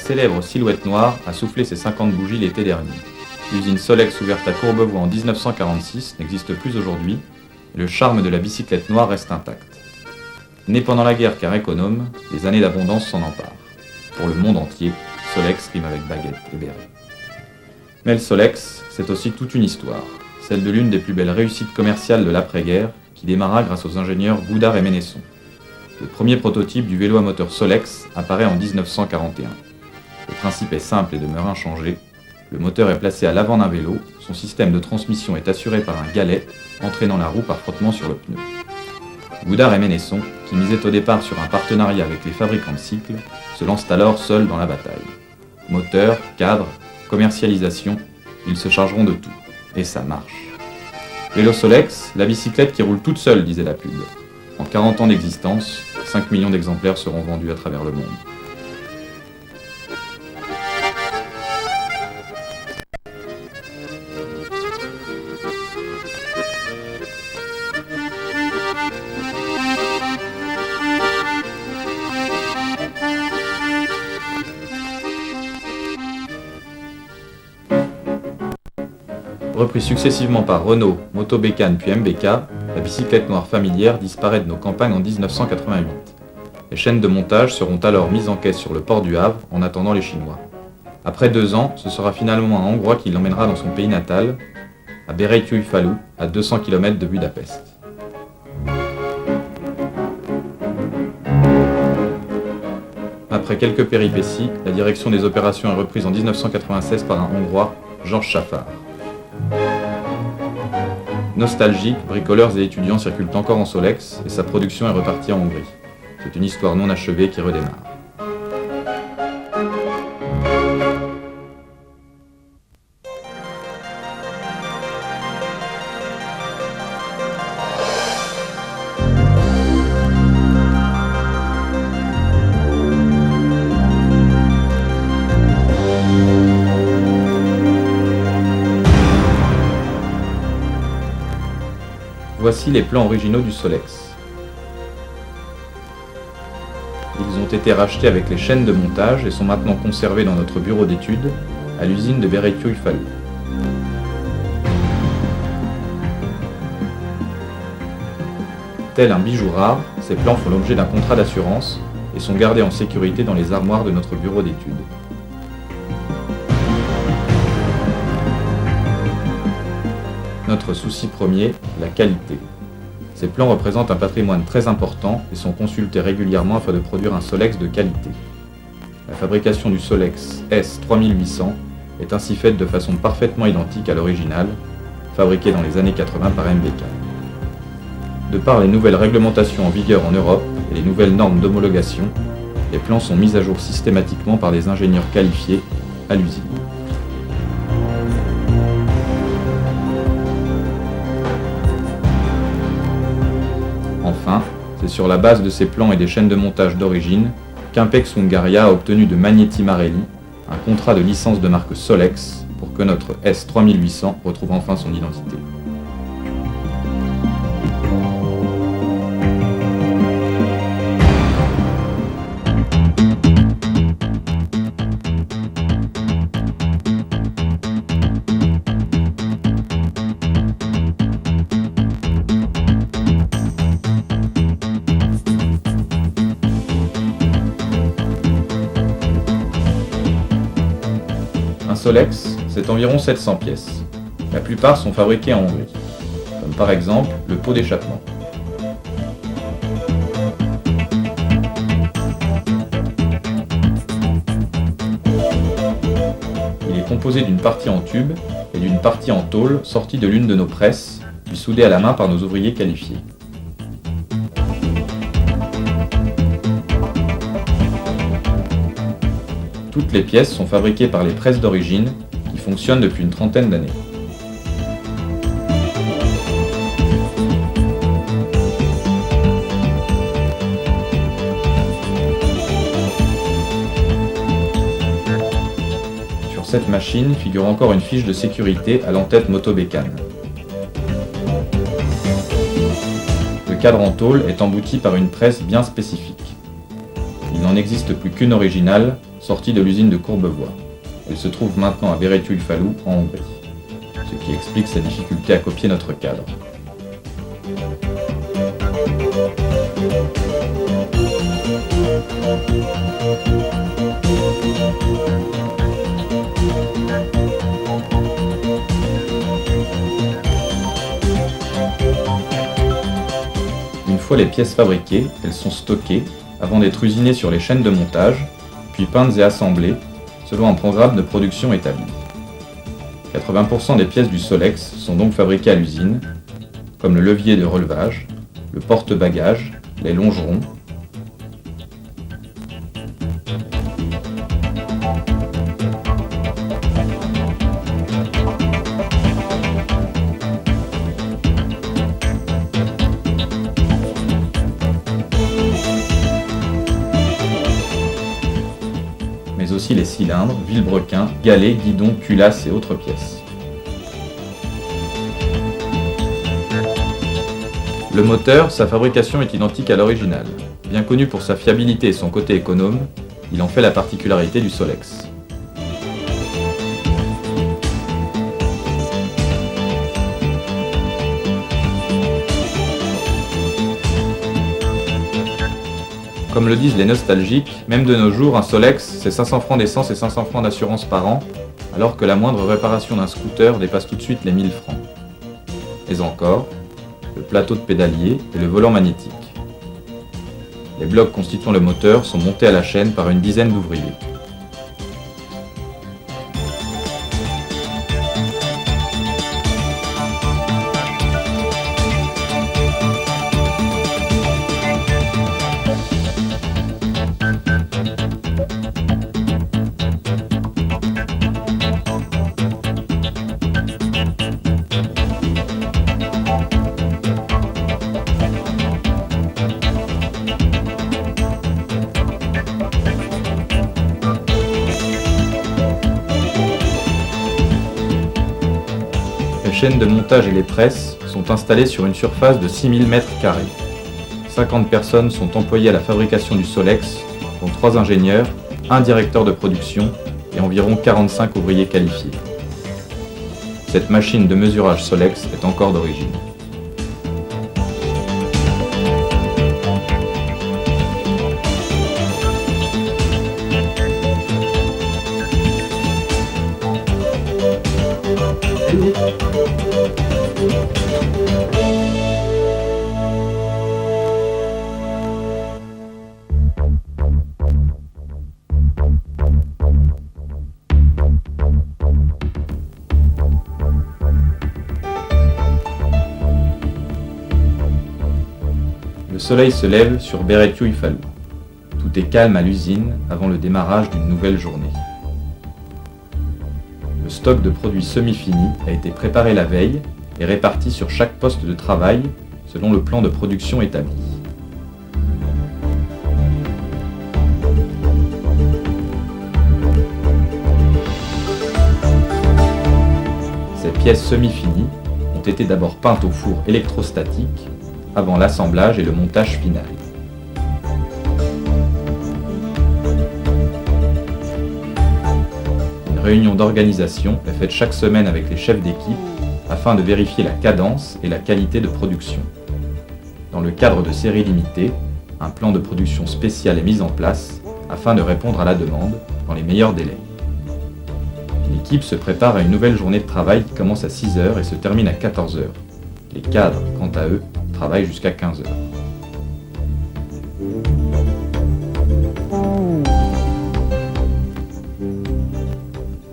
célèbre Silhouette Noire a soufflé ses 50 bougies l'été dernier. L'usine Solex ouverte à Courbevoie en 1946 n'existe plus aujourd'hui, et le charme de la bicyclette noire reste intact. Né pendant la guerre car économe, les années d'abondance s'en emparent. Pour le monde entier, Solex rime avec baguette et béret. Mais le Solex, c'est aussi toute une histoire, celle de l'une des plus belles réussites commerciales de l'après-guerre, qui démarra grâce aux ingénieurs Boudard et Ménesson. Le premier prototype du vélo à moteur Solex apparaît en 1941. Le principe est simple et demeure inchangé. Le moteur est placé à l'avant d'un vélo, son système de transmission est assuré par un galet, entraînant la roue par frottement sur le pneu. Boudard et Ménesson, qui misaient au départ sur un partenariat avec les fabricants de cycles, se lancent alors seuls dans la bataille. Moteur, cadre, commercialisation, ils se chargeront de tout. Et ça marche. Vélo Solex, la bicyclette qui roule toute seule, disait la pub. En 40 ans d'existence, 5 millions d'exemplaires seront vendus à travers le monde. Repris successivement par Renault, Moto Bécane puis MBK, la bicyclette noire familière disparaît de nos campagnes en 1988. Les chaînes de montage seront alors mises en caisse sur le port du Havre en attendant les Chinois. Après 2 ans, ce sera finalement un Hongrois qui l'emmènera dans son pays natal, à Berettyóújfalu, à 200 km de Budapest. Après quelques péripéties, la direction des opérations est reprise en 1996 par un Hongrois, Georges Schaffar. Nostalgiques, bricoleurs et étudiants circulent encore en Solex et sa production est repartie en Hongrie. C'est une histoire non achevée qui redémarre. Voici les plans originaux du Solex. Ils ont été rachetés avec les chaînes de montage et sont maintenant conservés dans notre bureau d'études à l'usine de Berettyóújfalu. Tel un bijou rare, ces plans font l'objet d'un contrat d'assurance et sont gardés en sécurité dans les armoires de notre bureau d'études. Notre souci premier, la qualité. Ces plans représentent un patrimoine très important et sont consultés régulièrement afin de produire un Solex de qualité. La fabrication du Solex S3800 est ainsi faite de façon parfaitement identique à l'original, fabriqué dans les années 80 par MBK. De par les nouvelles réglementations en vigueur en Europe et les nouvelles normes d'homologation, les plans sont mis à jour systématiquement par des ingénieurs qualifiés à l'usine. Enfin, c'est sur la base de ces plans et des chaînes de montage d'origine qu'Impex Hungaria a obtenu de Magneti Marelli un contrat de licence de marque Solex pour que notre S3800 retrouve enfin son identité. Un Solex, c'est environ 700 pièces. La plupart sont fabriquées en Hongrie, comme par exemple le pot d'échappement. Il est composé d'une partie en tube et d'une partie en tôle sortie de l'une de nos presses, puis soudée à la main par nos ouvriers qualifiés. Toutes les pièces sont fabriquées par les presses d'origine, qui fonctionnent depuis une trentaine d'années. Sur cette machine figure encore une fiche de sécurité à l'entête Moto Bécane. Le cadre en tôle est embouti par une presse bien spécifique. Il n'en existe plus qu'une originale, sortie de l'usine de Courbevoie. Elle se trouve maintenant à Berettyóújfalu, en Hongrie, ce qui explique sa difficulté à copier notre cadre. Une fois les pièces fabriquées, elles sont stockées avant d'être usinées sur les chaînes de montage, puis peintes et assemblées selon un programme de production établi. 80% des pièces du Solex sont donc fabriquées à l'usine, comme le levier de relevage, le porte-bagages, les longerons, mais aussi les cylindres, vilebrequins, galets, guidons, culasses et autres pièces. Le moteur, sa fabrication est identique à l'original. Bien connu pour sa fiabilité et son côté économe, il en fait la particularité du Solex. Comme le disent les nostalgiques, même de nos jours, un Solex, c'est 500 francs d'essence et 500 francs d'assurance par an, alors que la moindre réparation d'un scooter dépasse tout de suite les 1000 francs. Et encore, le plateau de pédalier et le volant magnétique. Les blocs constituant le moteur sont montés à la chaîne par une dizaine d'ouvriers. Les chaînes de montage et les presses sont installées sur une surface de 6000 m². 50 personnes sont employées à la fabrication du Solex, dont 3 ingénieurs, un directeur de production et environ 45 ouvriers qualifiés. Cette machine de mesurage Solex est encore d'origine. Le soleil se lève sur Berettyóújfalu. Tout est calme à l'usine avant le démarrage d'une nouvelle journée. Le stock de produits semi-finis a été préparé la veille et réparti sur chaque poste de travail selon le plan de production établi. Ces pièces semi-finies ont été d'abord peintes au four électrostatique avant l'assemblage et le montage final. Une réunion d'organisation est faite chaque semaine avec les chefs d'équipe afin de vérifier la cadence et la qualité de production. Dans le cadre de séries limitées, un plan de production spécial est mis en place afin de répondre à la demande dans les meilleurs délais. L'équipe se prépare à une nouvelle journée de travail qui commence à 6 h et se termine à 14 h. Les cadres, quant à eux, travaillent jusqu'à 15 h.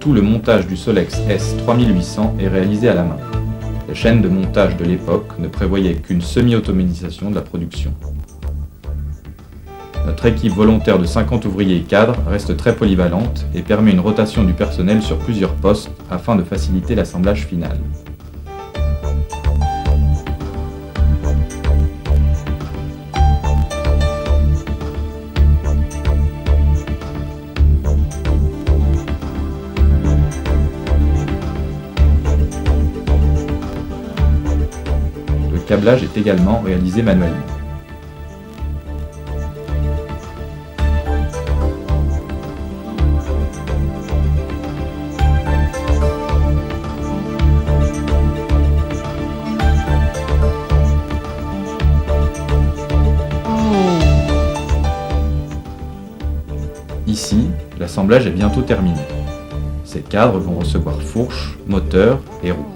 Tout le montage du Solex S3800 est réalisé à la main. Les chaînes de montage de l'époque ne prévoyaient qu'une semi-automatisation de la production. Notre équipe volontaire de 50 ouvriers et cadres reste très polyvalente et permet une rotation du personnel sur plusieurs postes afin de faciliter l'assemblage final. Le câblage est également réalisé manuellement. L'assemblage est bientôt terminé. Ces cadres vont recevoir fourches, moteurs et roues.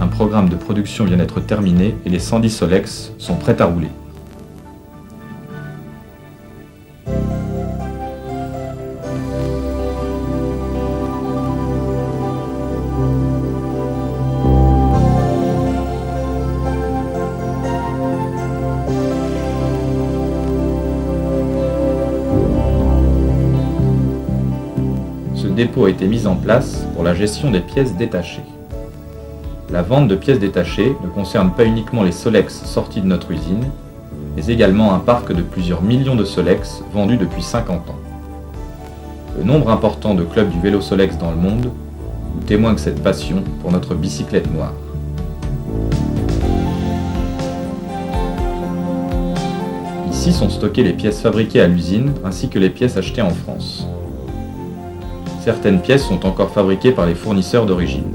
Un programme de production vient d'être terminé et les 110 Solex sont prêts à rouler. Ce dépôt a été mis en place pour la gestion des pièces détachées. La vente de pièces détachées ne concerne pas uniquement les Solex sortis de notre usine, mais également un parc de plusieurs millions de Solex vendus depuis 50 ans. Le nombre important de clubs du vélo Solex dans le monde nous témoigne cette passion pour notre bicyclette noire. Ici sont stockées les pièces fabriquées à l'usine ainsi que les pièces achetées en France. Certaines pièces sont encore fabriquées par les fournisseurs d'origine.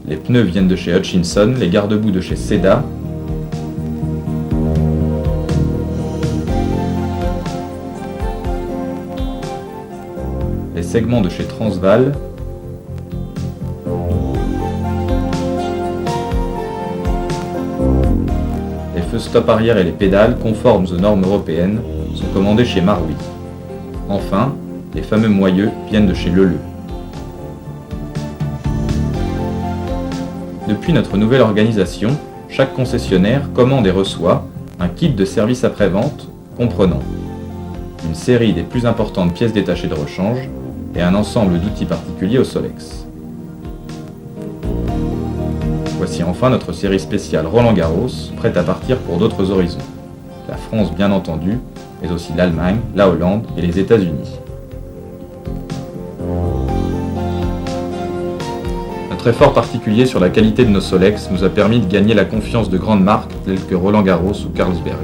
Les pneus viennent de chez Hutchinson, les garde-boue de chez Seda, les segments de chez Transval, les feux stop arrière et les pédales, conformes aux normes européennes, sont commandés chez Marui. Enfin, les fameux moyeux viennent de chez Leleu. Depuis notre nouvelle organisation, chaque concessionnaire commande et reçoit un kit de service après-vente comprenant une série des plus importantes pièces détachées de rechange et un ensemble d'outils particuliers au Solex. Voici enfin notre série spéciale Roland-Garros, prête à partir pour d'autres horizons. La France bien entendu, mais aussi l'Allemagne, la Hollande et les États-Unis. Notre effort particulier sur la qualité de nos Solex nous a permis de gagner la confiance de grandes marques telles que Roland-Garros ou Carlsberg.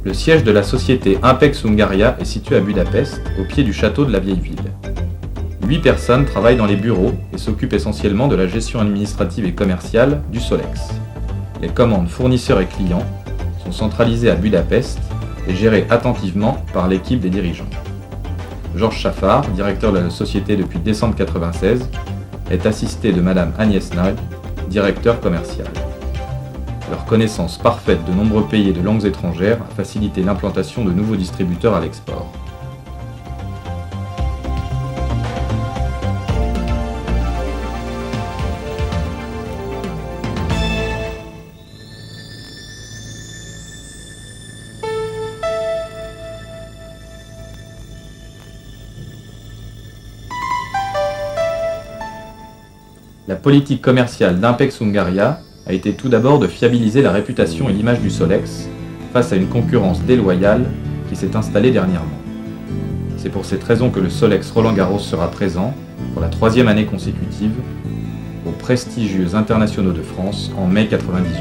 Le siège de la société Impex Hungaria est situé à Budapest, au pied du château de la vieille ville. 8 personnes travaillent dans les bureaux et s'occupent essentiellement de la gestion administrative et commerciale du Solex. Les commandes fournisseurs et clients sont centralisées à Budapest et gérées attentivement par l'équipe des dirigeants. Georges Chaffard, directeur de la société depuis décembre 1996, est assisté de Madame Agnès Nag, directeur commercial. Leur connaissance parfaite de nombreux pays et de langues étrangères a facilité l'implantation de nouveaux distributeurs à l'export. La politique commerciale d'Impex Hungaria a été tout d'abord de fiabiliser la réputation et l'image du Solex face à une concurrence déloyale qui s'est installée dernièrement. C'est pour cette raison que le Solex Roland-Garros sera présent, pour la 3e année consécutive, aux prestigieux internationaux de France en mai 1998.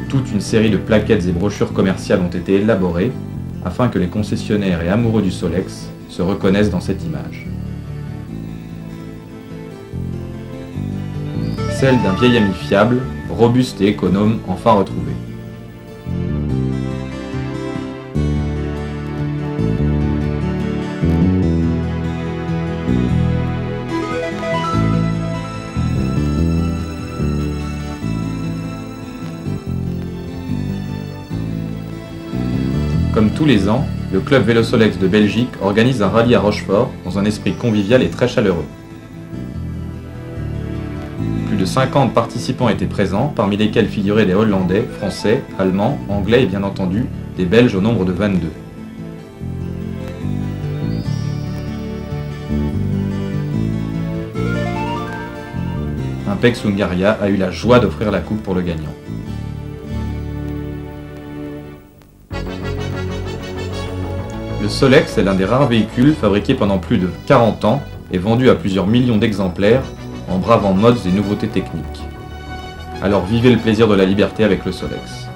Toute une série de plaquettes et brochures commerciales ont été élaborées afin que les concessionnaires et amoureux du Solex se reconnaissent dans cette image. Celle d'un vieil ami fiable, robuste et économe, enfin retrouvé. Tous les ans, le club Vélo Solex de Belgique organise un rallye à Rochefort dans un esprit convivial et très chaleureux. Plus de 50 participants étaient présents, parmi lesquels figuraient des Hollandais, Français, Allemands, Anglais et bien entendu des Belges au nombre de 22. Impex Hungaria a eu la joie d'offrir la coupe pour le gagnant. Le Solex est l'un des rares véhicules fabriqués pendant plus de 40 ans et vendus à plusieurs millions d'exemplaires en bravant modes et nouveautés techniques. Alors vivez le plaisir de la liberté avec le Solex.